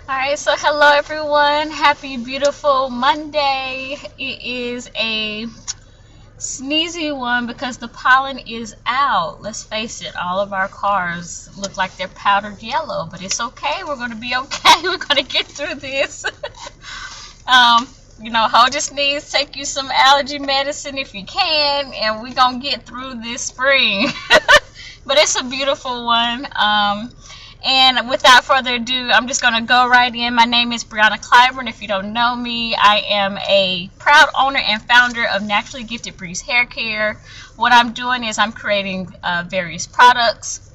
All right, so hello everyone. Happy beautiful Monday. It is a sneezy one because the pollen is out. Let's face it, all of our cars look like they're powdered yellow, but it's okay. We're going to be okay. We're going to get through this. um, hold your sneeze, take you some allergy medicine if you can, and we're going to get through this spring. But it's a beautiful one. And without further ado, I'm just going to go right in. My name is Brianna Clyburn. If you don't know me, I am a proud owner and founder of Naturally Gifted Breeze Hair Care. What I'm doing is I'm creating various products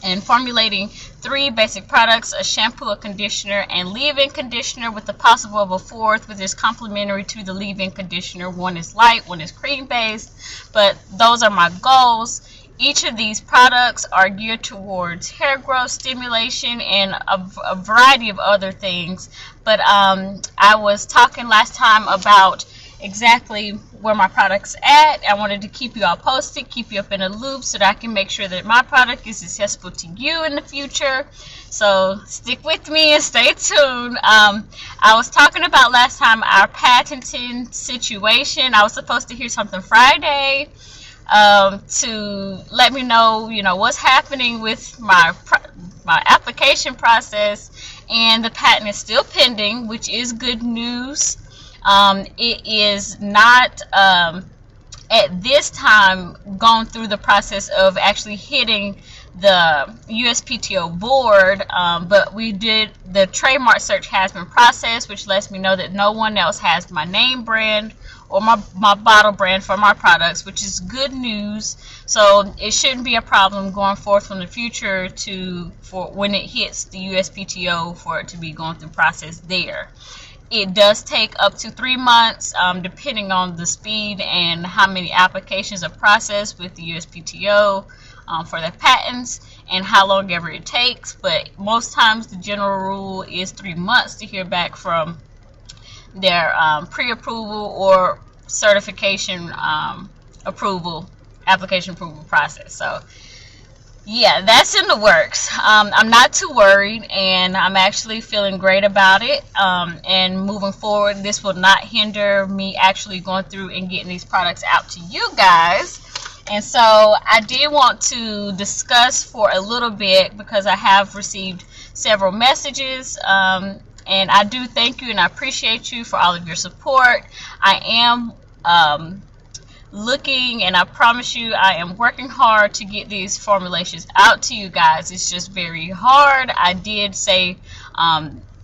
and formulating 3 basic products: a shampoo, a conditioner, and leave-in conditioner, with the possible of a 4th, which is complementary to the leave-in conditioner. One is light, one is cream-based, but those are my goals. Each of these products are geared towards hair growth, stimulation, and a variety of other things. But I was talking last time about exactly where my product's at. I wanted to keep you all posted, keep you up in a loop so that I can make sure that my product is accessible to you in the future. So stick with me and stay tuned. I was talking about last time our patenting situation. I was supposed to hear something Friday to let me know, what's happening with my application process, and the patent is still pending, which is good news. It is not at this time gone through the process of actually hitting the USPTO board, but the trademark search has been processed, which lets me know that no one else has my name brand or my bottle brand for my products, which is good news. So it shouldn't be a problem going forth from the future for when it hits the USPTO for it to be going through process there. It does take up to 3 months, depending on the speed and how many applications are processed with the USPTO for their patents, and how long ever it takes. But most times the general rule is 3 months to hear back from their pre-approval or certification application approval process. So yeah, that's in the works. I'm not too worried, and I'm actually feeling great about it. And moving forward, this will not hinder me actually going through and getting these products out to you guys. And so I did want to discuss for a little bit, because I have received several messages, and I do thank you and I appreciate you for all of your support. I am looking, and I promise you I am working hard to get these formulations out to you guys. It's just very hard. I did say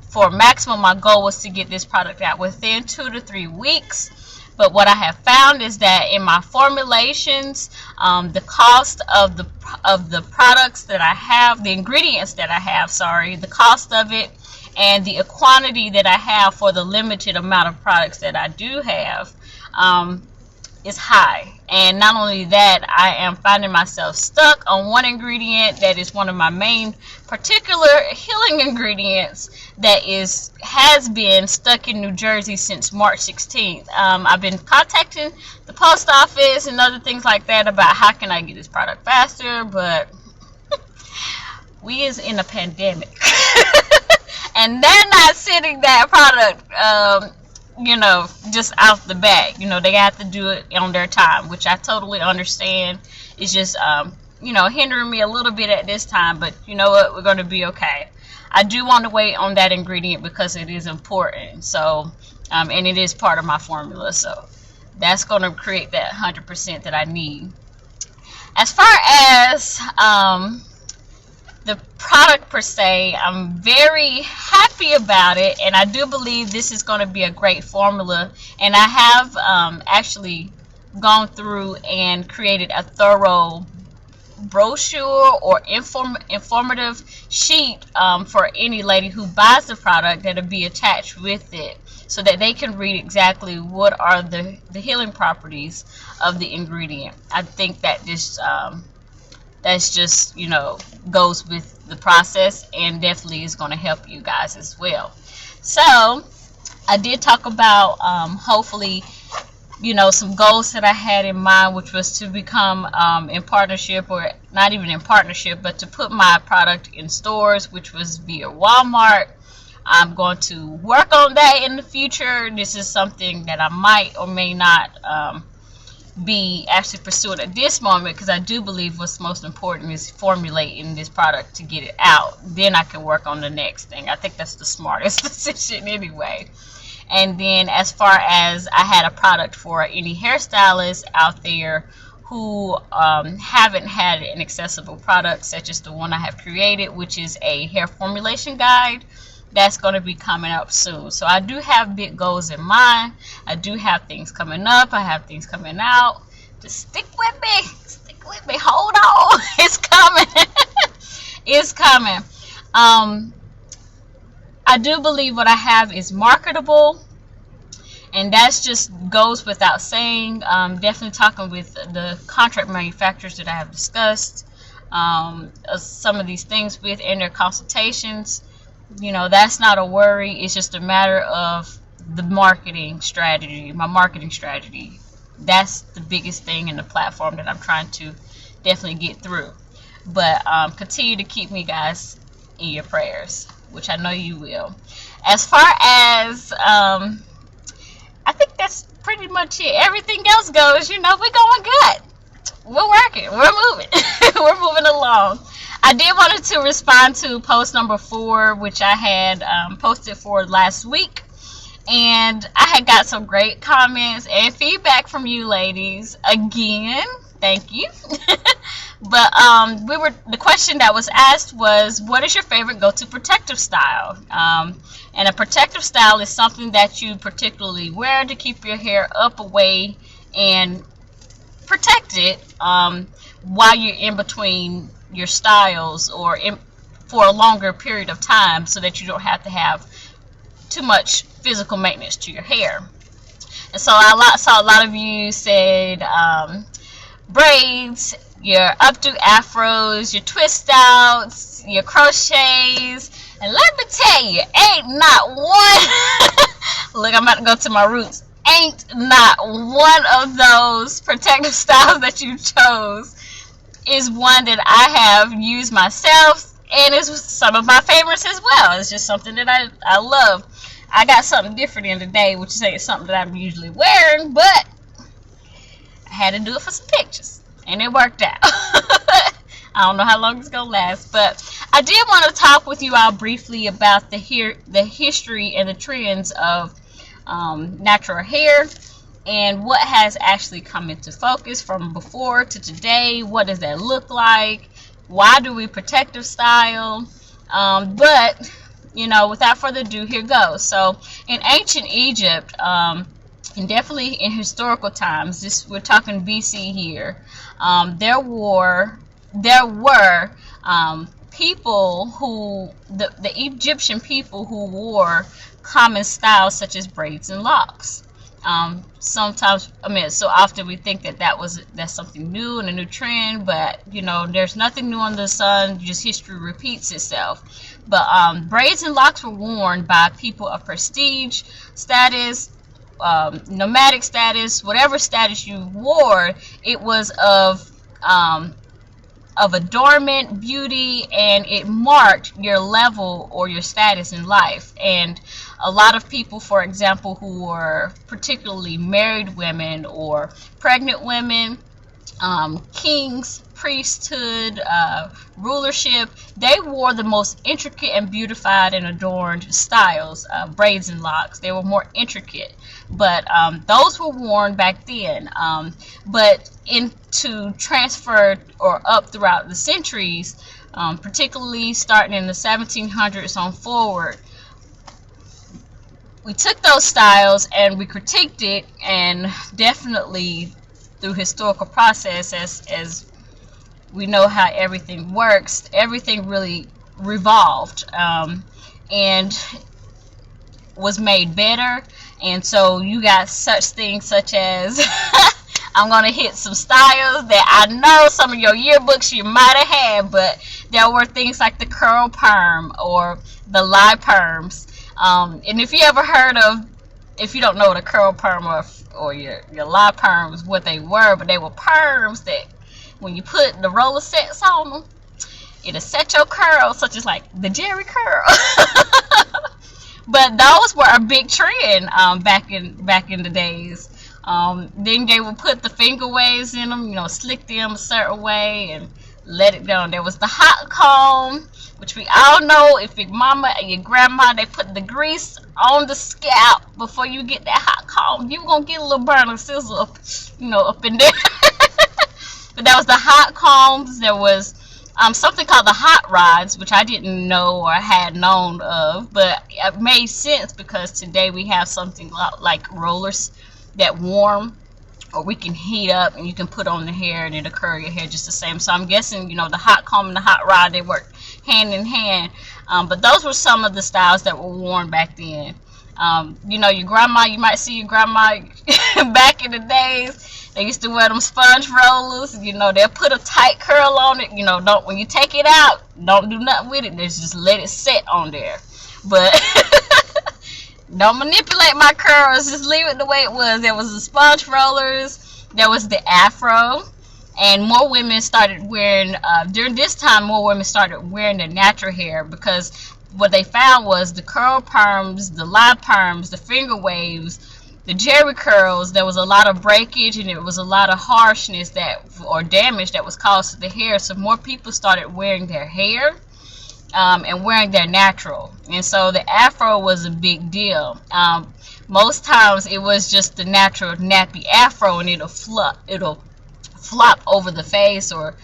for maximum, my goal was to get this product out within 2 to 3 weeks. But what I have found is that in my formulations, the cost of the products that I have, the ingredients that I have, the cost of it, and the quantity that I have for the limited amount of products that I do have is high. And not only that, I am finding myself stuck on one ingredient that is one of my main particular healing ingredients that has been stuck in New Jersey since March 16th. I've been contacting the post office and other things like that about how can I get this product faster, but we is in a pandemic. And they're not sending that product just out the bat. They have to do it on their time, which I totally understand. It's just hindering me a little bit at this time, but you know what, we're going to be okay. I do want to wait on that ingredient because it is important. So and it is part of my formula, so that's going to create that 100% that I need. As far as the product per se, I'm very happy about it, and I do believe this is going to be a great formula. And I have actually gone through and created a thorough brochure or informative sheet for any lady who buys the product that'll be attached with it, so that they can read exactly what are the healing properties of the ingredient. I think that that's just goes with the process, and definitely is going to help you guys as well. So I did talk about hopefully some goals that I had in mind, which was to become in partnership, or not even in partnership, but to put my product in stores, which was via Walmart. I'm going to work on that in the future. This is something that I might or may not be actually pursuing at this moment, because I do believe what's most important is formulating this product to get it out. Then I can work on the next thing. I think that's the smartest decision anyway. And then as far as I had a product for any hairstylists out there who haven't had an accessible product such as the one I have created, which is a hair formulation guide, that's going to be coming up soon. So I do have big goals in mind. I do have things coming up. I have things coming out. Just stick with me. Stick with me. Hold on. It's coming. It's coming. I do believe what I have is marketable, and that's just goes without saying. Definitely talking with the contract manufacturers that I have discussed some of these things with in their consultations. That's not a worry. It's just a matter of the marketing strategy, my marketing strategy. That's the biggest thing in the platform that I'm trying to definitely get through. But continue to keep me, guys, in your prayers, which I know you will. As far as, I think that's pretty much it. Everything else goes, we're going good. We're working. We're moving. We're moving along. I did want to respond to post number 4, which I had posted for last week. And I had got some great comments and feedback from you ladies. Again, thank you. But the question that was asked was, what is your favorite go-to protective style? And a protective style is something that you particularly wear to keep your hair up, away, and protected while you're in between your styles, or for a longer period of time, so that you don't have to have too much physical maintenance to your hair. And so I saw a lot of you said braids, your updo afros, your twist outs, your crochets. And let me tell you, ain't not one look, I'm about to go to my roots. Ain't not one of those protective styles that you chose is one that I have used myself, and it's some of my favorites as well. It's just something that I love. I got something different in today, which is something that I'm usually wearing, but I had to do it for some pictures, and it worked out. I don't know how long it's gonna last, but I did want to talk with you all briefly about the history and the trends of natural hair, and what has actually come into focus from before to today. What does that look like? Why do we protective style? But without further ado, here goes. So in ancient Egypt, and definitely in historical times, we're talking BC here, there were people who the Egyptian people who wore common styles such as braids and locks. Sometimes, so often we think that's something new and a new trend, but there's nothing new under the sun. Just history repeats itself. But braids and locks were worn by people of prestige status, nomadic status, whatever status you wore. It was of adornment, beauty, and it marked your level or your status in life. And a lot of people, for example, who were particularly married women or pregnant women, kings, priesthood, rulership, they wore the most intricate and beautified and adorned styles, braids and locks. They were more intricate, but those were worn back then. But into transferred or up throughout the centuries, particularly starting in the 1700s on forward, we took those styles and we critiqued it, and definitely through historical process, as we know how everything works, everything really revolved and was made better. And so you got such things such as I'm going to hit some styles that I know some of your yearbooks you might have had, but there were things like the curl perm or the lie perms. And if you ever heard of, if you don't know what a curl perm or your lie perms, what they were, but they were perms that when you put the roller sets on them, it'll set your curls, such as like the Jerry curl. But those were a big trend back in the days. Then they would put the finger waves in them, slick them a certain way and let it down. There was the hot comb, which we all know if your mama and your grandma, they put the grease on the scalp before you get that hot comb. You gonna get a little burn or sizzle up, up in there. But that was the hot combs. There was something called the hot rods, which I didn't know or had known of, but it made sense because today we have something like rollers that warm or we can heat up and you can put on the hair and it'll curl your hair just the same. So I'm guessing, the hot comb and the hot rod, they work hand in hand. But those were some of the styles that were worn back then. Your grandma, you might see your grandma back in the days. They used to wear them sponge rollers. They'll put a tight curl on it. Don't, when you take it out, don't do nothing with it. Just let it set on there. But don't manipulate my curls. Just leave it the way it was. There was the sponge rollers. There was the afro. And more women started wearing, during this time, more women started wearing their natural hair because what they found was the curl perms, the live perms, the finger waves, the jerry curls, there was a lot of breakage and it was a lot of harshness or damage that was caused to the hair. So more people started wearing their hair and wearing their natural. And so the afro was a big deal. Most times it was just the natural nappy afro and it'll flop over the face or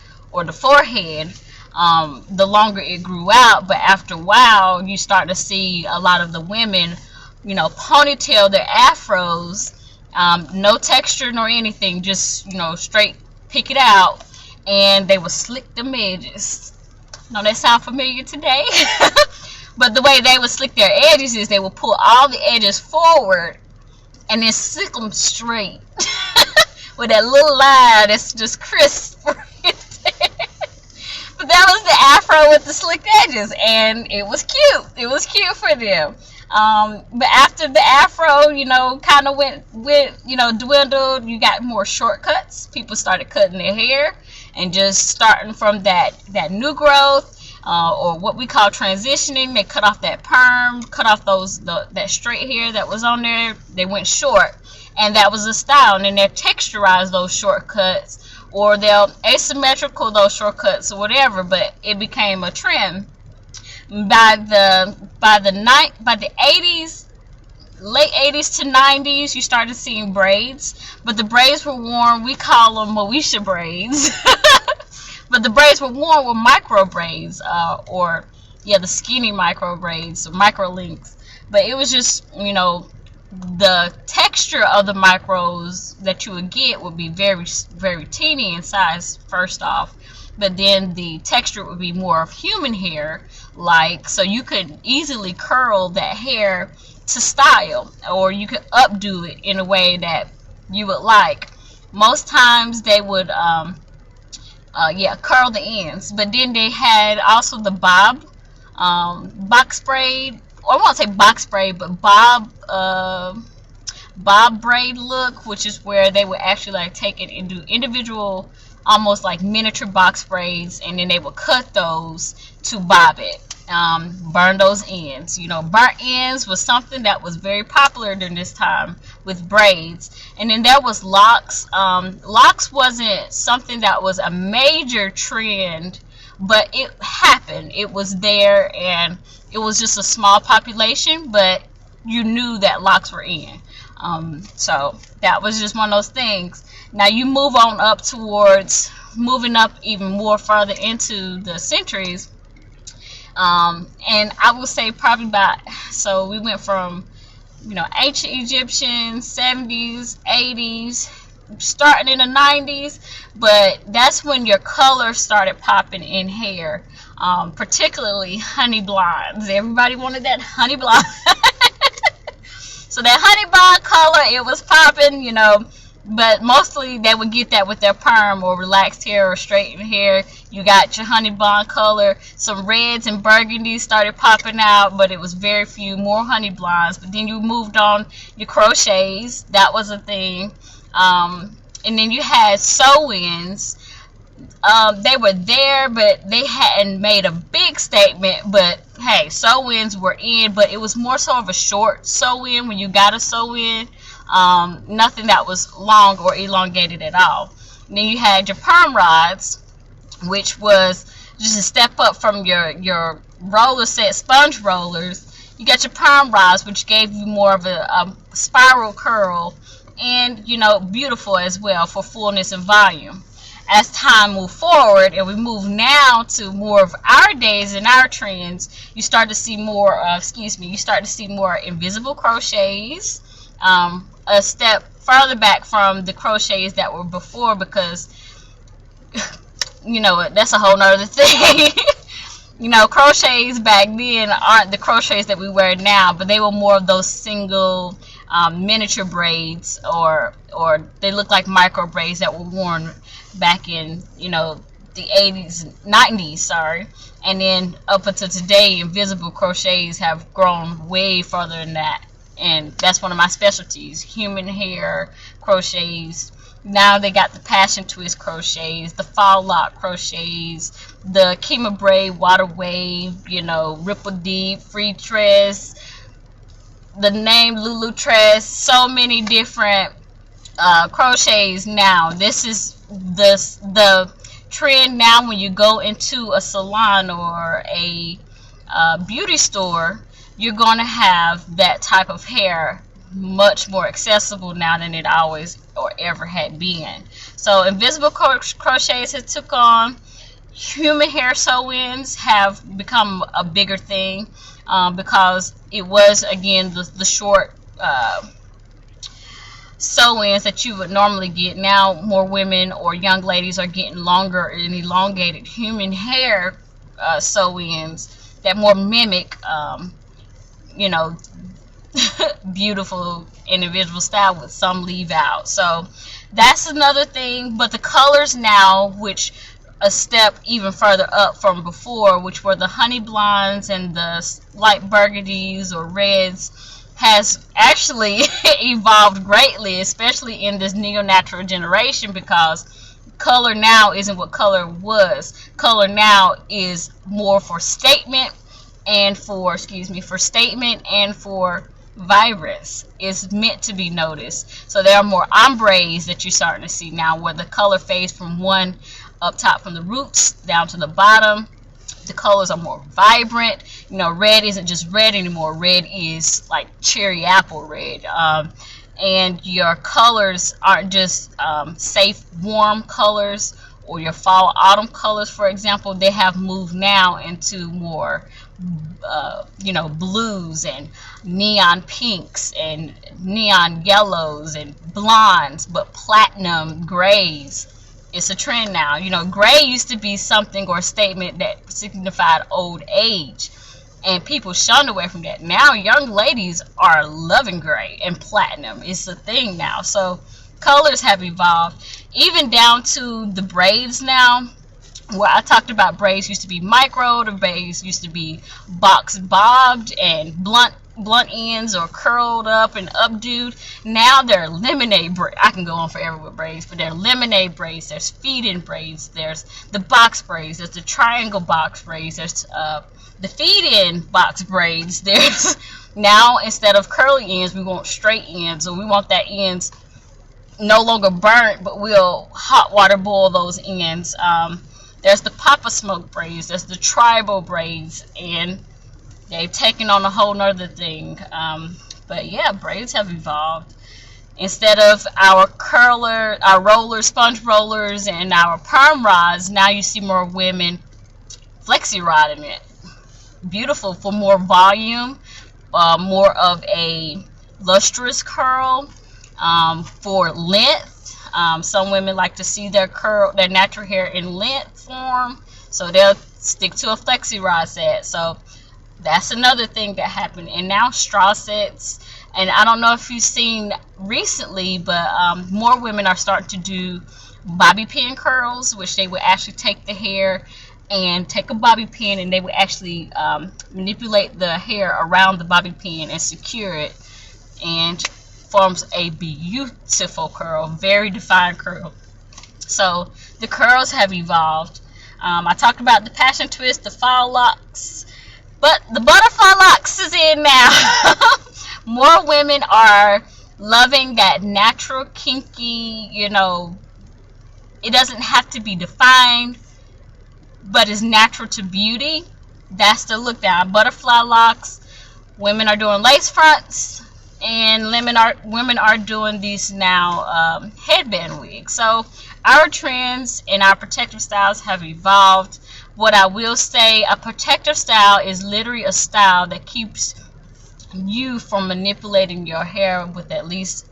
the forehead. The longer it grew out, but after a while you start to see a lot of the women ponytail their afros, no texture nor anything, just straight pick it out, and they would slick the edges. That sound familiar today? But the way they would slick their edges is they would pull all the edges forward and then slick them straight with that little line that's just crisp. But that was the afro with the slick edges, and it was cute. It was cute for them. But after the afro, kind of went, dwindled, you got more shortcuts. People started cutting their hair and just starting from that new growth, or what we call transitioning. They cut off that perm, cut off that straight hair that was on there. They went short, and that was a style. And then they texturized those shortcuts, or they'll asymmetrical those shortcuts or whatever. But it became a trend. By the 80s, late 80s to 90s, you started seeing braids, but the braids were worn, we call them Moesha braids. But the braids were worn with micro braids, the skinny micro braids, or micro links. But it was just, the texture of the micros that you would get would be very, very teeny in size, first off. But then the texture would be more of human hair, so you could easily curl that hair to style, or you could updo it in a way that you would like. Most times they would curl the ends, but then they had also the box braid, or I won't say box braid, but bob braid look, which is where they would actually take it into individual, almost like miniature box braids, and then they would cut those to bob it. Burn those ends. Burnt ends was something that was very popular during this time with braids. And then there was locks. Locks wasn't something that was a major trend, but it happened. It was there, and it was just a small population, but you knew that locks were in. So that was just one of those things. Now you move on up towards moving up even more further into the centuries. And I would say probably so we went from, ancient Egyptian, 70s, 80s, starting in the 90s, but that's when your color started popping in hair, particularly honey blondes. Everybody wanted that honey blonde. So that honey blonde color, it was popping, but mostly they would get that with their perm or relaxed hair or straightened hair. You got your honey blonde color. Some reds and burgundies started popping out, but it was very few more honey blondes. But then you moved on your crochets. That was a thing. And then you had sew-ins. They were there, but they hadn't made a big statement. But hey, sew-ins were in, but it was more so of a short sew-in when you got a sew-in. Nothing that was long or elongated at all. And then you had your perm rods, which was just a step up from your roller set sponge rollers. You got your perm rods, which gave you more of a spiral curl, and beautiful as well for fullness and volume. As time moved forward and we move now to more of our days and our trends, you start to see more you start to see more invisible crochets, a step further back from the crochets that were before, because that's a whole nother thing. Crochets back then aren't the crochets that we wear now, but they were more of those single miniature braids, or they look like micro braids that were worn back in the 80s, 90s, sorry. And then up until today, invisible crochets have grown way further than that, and that's one of my specialties: human hair crochets. Now they got the passion twist crochets, the fall lock crochets, the Kima braid, water wave, ripple deep, free tress, the name Lulu tress, so many different crochets now. This is the trend now. When you go into a salon or a beauty store, you're going to have that type of hair much more accessible now than it always or ever had been. So invisible crochets have took on. Human hair sew-ins have become a bigger thing, because it was, again, the short sew-ins that you would normally get. Now more women or young ladies are getting longer and elongated human hair sew-ins that more mimic beautiful individual style, with some leave out. So that's another thing. But the colors now, which a step even further up from before, which were the honey blondes and the light burgundies or reds, has actually evolved greatly, especially in this neo-natural generation, because color now isn't what color was. Color now is more for statement and for vibrance. Is meant to be noticed. So there are more ombres that you're starting to see now, where the color fades from one up top, from the roots down to the bottom. The colors are more vibrant. Red isn't just red anymore. Red is like cherry apple red. And your colors aren't just safe, warm colors, or your fall, autumn colors, for example. They have moved now into more blues and neon pinks and neon yellows and blondes, but platinum grays. It's a trend now. Gray used to be something or a statement that signified old age, and people shunned away from that. Now young ladies are loving gray and platinum. It's a thing now. So colors have evolved, even down to the braids now. Where I talked about braids used to be micro, the braids used to be box bobbed and blunt ends, or curled up and updoed. Now they're lemonade braids. I can go on forever with braids, but they're lemonade braids. There's feed-in braids. There's the box braids. There's the triangle box braids. There's the feed-in box braids. There's now, instead of curly ends, we want straight ends, or we want that ends no longer burnt, but we'll hot water boil those ends. There's the Papa Smoke braids, there's the tribal braids, and they've taken on a whole nother thing. But yeah, braids have evolved. Instead of our rollers, sponge rollers, and our perm rods, now you see more women flexi rodding it. Beautiful for more volume, more of a lustrous curl, for length. Some women like to see their natural hair in length form, so they'll stick to a flexi rod set. So that's another thing that happened. And now straw sets, and I don't know if you've seen recently, but more women are starting to do bobby pin curls, which they would actually take the hair and take a bobby pin, and they would actually manipulate the hair around the bobby pin and secure it, and forms a beautiful curl, very defined curl. So The curls have evolved. I talked about the passion twist, the fall locks, but the butterfly locks is in now. More women are loving that natural, kinky, it doesn't have to be defined, but it's natural to beauty. That's the look now. Butterfly locks. Women are doing lace fronts, and women are doing these now headband wigs. So our trends and our protective styles have evolved. What I will say, a protective style is literally a style that keeps you from manipulating your hair with at least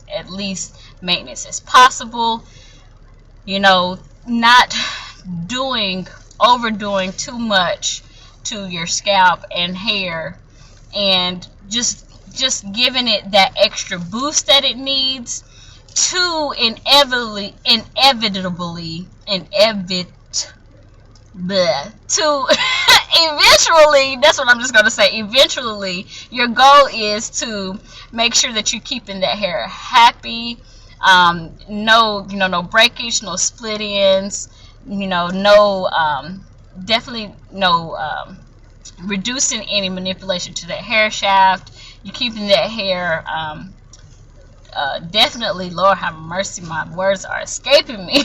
maintenance as possible. Not overdoing too much to your scalp and hair, and just giving it that extra boost that it needs to inevitably eventually, that's what I'm just going to say, eventually your goal is to make sure that you're keeping that hair happy. No breakage, no split ends, definitely no reducing any manipulation to that hair shaft. You're keeping that hair definitely, Lord have mercy, my words are escaping me.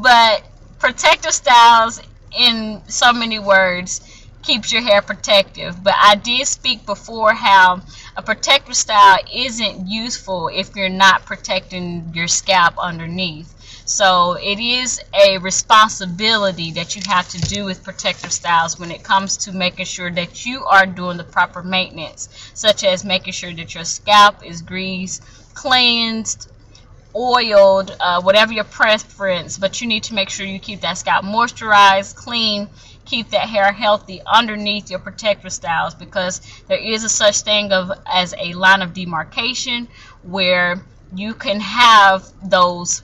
But protective styles, in so many words, keeps your hair protective. But I did speak before how a protective style isn't useful if you're not protecting your scalp underneath. So it is a responsibility that you have to do with protective styles when it comes to making sure that you are doing the proper maintenance, such as making sure that your scalp is greased, cleansed, oiled, whatever your preference, but you need to make sure you keep that scalp moisturized, clean, keep that hair healthy underneath your protective styles, because there is a such thing as a line of demarcation where you can have those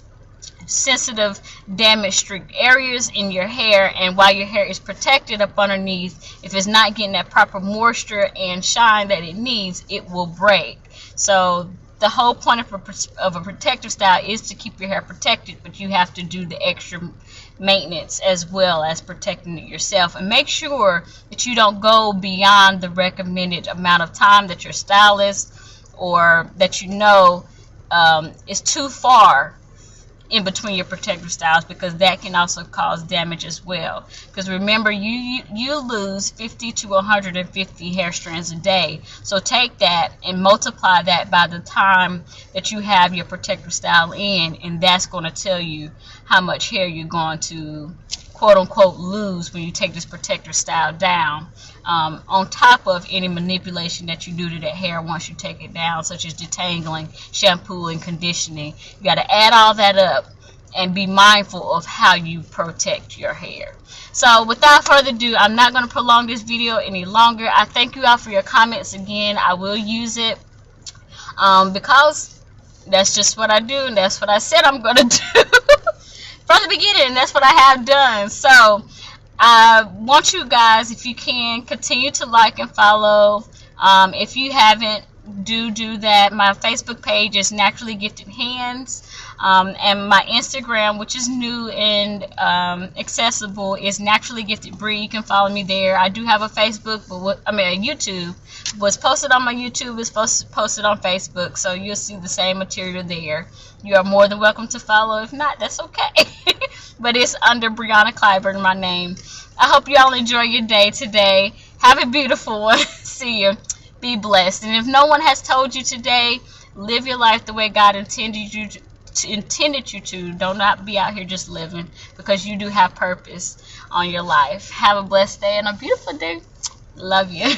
sensitive, damaged, streaked areas in your hair, and while your hair is protected up underneath, if it's not getting that proper moisture and shine that it needs, it will break. So the whole point of a protective style is to keep your hair protected, but you have to do the extra maintenance as well as protecting it yourself, and make sure that you don't go beyond the recommended amount of time that your stylist or that is too far in between your protective styles, because that can also cause damage as well. Because remember, you lose 50 to 150 hair strands a day, so take that and multiply that by the time that you have your protective style in, and that's going to tell you how much hair you're going to quote unquote lose when you take this protective style down, on top of any manipulation that you do to that hair once you take it down, such as detangling, shampoo, and conditioning. You got to add all that up and be mindful of how you protect your hair. So without further ado, I'm not going to prolong this video any longer. I thank you all for your comments again. I will use it because that's just what I do, and that's what I said I'm going to do from the beginning. That's what I have done. So I want you guys, if you can, continue to like and follow. If you haven't, do that. My Facebook page is Naturally Gifted Hands, and my Instagram, which is new and accessible, is Naturally Gifted Bree. You can follow me there. I do have a Facebook, a YouTube. What's posted on my YouTube is posted on Facebook, so you'll see the same material there. You are more than welcome to follow. If not, that's okay. But it's under Brianna Clyburn, my name. I hope you all enjoy your day today. Have a beautiful one. See you. Be blessed. And if no one has told you today, live your life the way God intended you to. Don't not be out here just living, because you do have purpose on your life. Have a blessed day and a beautiful day. Love you.